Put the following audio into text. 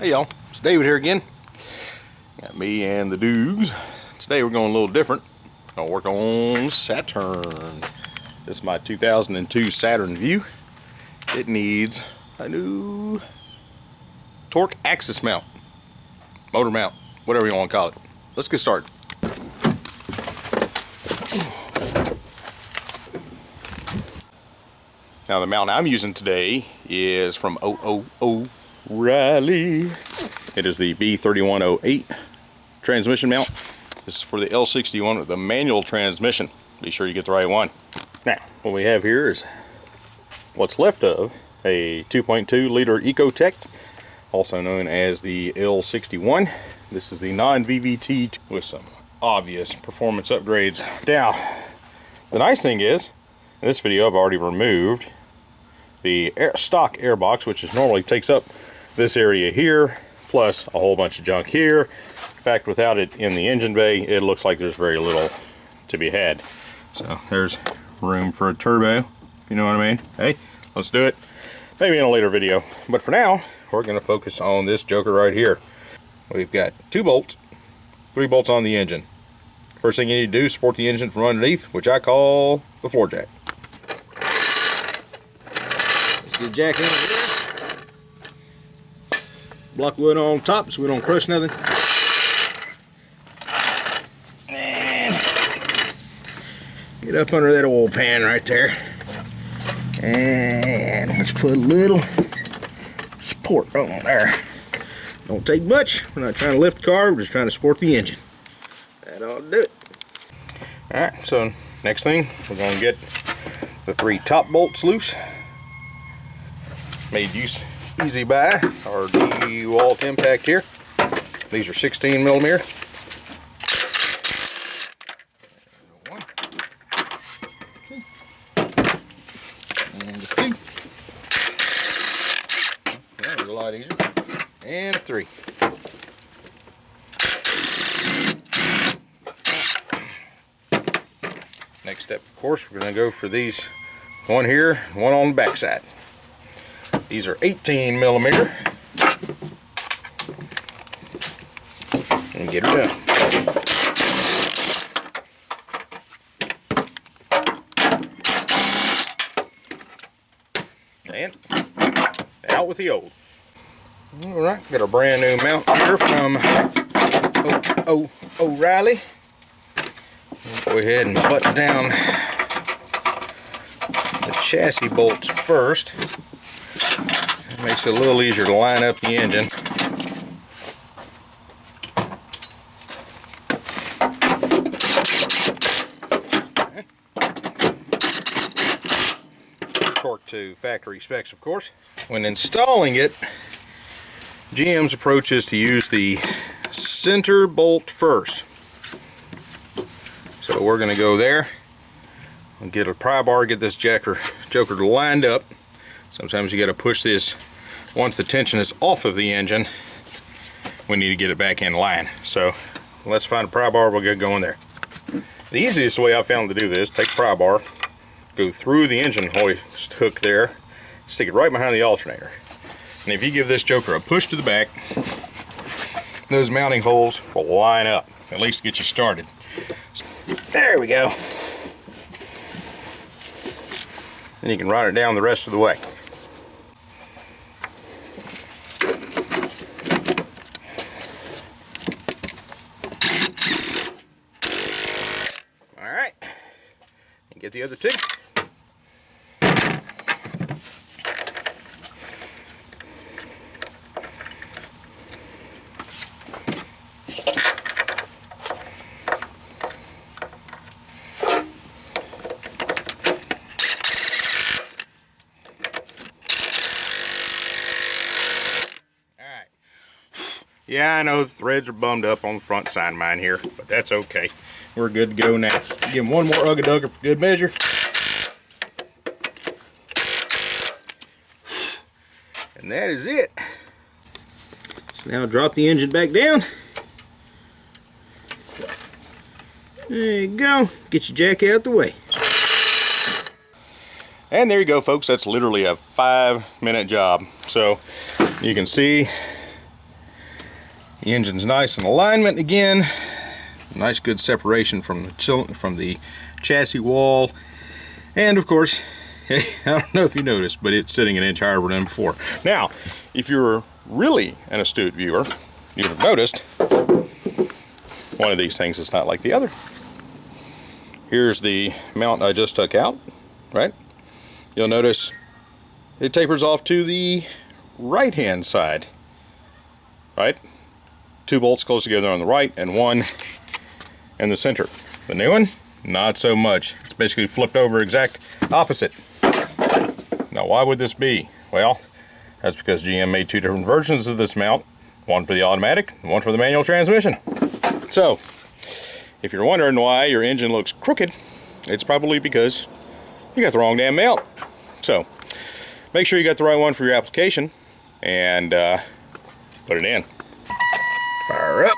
Hey y'all, it's David here again. Got me and the Dukes. Today we're going a little different. Gonna work on Saturn. This is my 2002 Saturn Vue. It needs a new torque axis mount, motor mount, whatever you want to call it. Let's get started. Now the mount I'm using today is from O'Reilly. It is the B3108 transmission mount. This is for the L61 with the manual transmission. Be sure you get the right one. Now, what we have here is what's left of a 2.2 liter Ecotech, also known as the L61. This is the non-VVT with some obvious performance upgrades. Now, the nice thing is, in this video I've already removed the stock airbox, which is normally takes up this area here, plus a whole bunch of junk here. In fact, without it in the engine bay, it looks like there's very little to be had. So there's room for a turbo, if you know what I mean. Hey, let's do it. Maybe in a later video. But for now, we're going to focus on this joker right here. We've got 2 bolts, 3 bolts on the engine. First thing you need to do is support the engine from underneath, which I call the floor jack. Let's get jack in here. Block wood on top so we don't crush nothing. And get up under that oil pan right there. And let's put a little support on there. Don't take much. We're not trying to lift the car, we're just trying to support the engine. That ought to do it. Alright, so next thing, we're going to get the 3 top bolts loose. Made easy by our DeWalt impact here. These are 16 millimeter. One. And a 2. That was a lot easier. And a 3. Next step, of course, we're going to go for these, one here, one on the back side. These are 18 millimeter. And get her done. And out with the old. Alright, got a brand new mount here from O'Reilly. Go ahead and button down the chassis bolts first. It makes it a little easier to line up the engine. Okay. Torque to factory specs, of course. When installing it, GM's approach is to use the center bolt first. So we're going to go there and get a pry bar, get this joker lined up. Sometimes you got to push this once the tension is off of the engine. We need to get it back in line. So let's find a pry bar, we'll get going there. The easiest way I found to do this, take a pry bar, go through the engine hoist hook there, stick it right behind the alternator. And if you give this joker a push to the back, those mounting holes will line up, at least get you started. There we go. Then you can run it down the rest of the way. Alright. And get the other 2. Yeah, I know the threads are bummed up on the front side of mine here, but that's okay. We're good to go now. Give them one more ugga-dugga for good measure. And that is it. So now drop the engine back down. There you go. Get your jack out the way. And there you go, folks. That's literally a 5-minute job. So you can see The engine's nice in alignment again. Nice good separation from the chassis wall. And of course, I don't know if you noticed, but it's sitting an inch higher than before. Now, if you're really an astute viewer, you'd have noticed one of these things is not like the other. Here's the mount I just took out, right? You'll notice it tapers off to the right-hand side, right? 2 bolts close together on the right and 1 in the center. The new one, not so much. It's basically flipped over exact opposite. Now, why would this be? Well, that's because GM made 2 different versions of this mount, one for the automatic and one for the manual transmission. So, if you're wondering why your engine looks crooked, it's probably because you got the wrong damn mount. So, make sure you got the right one for your application and put it in. Fire up.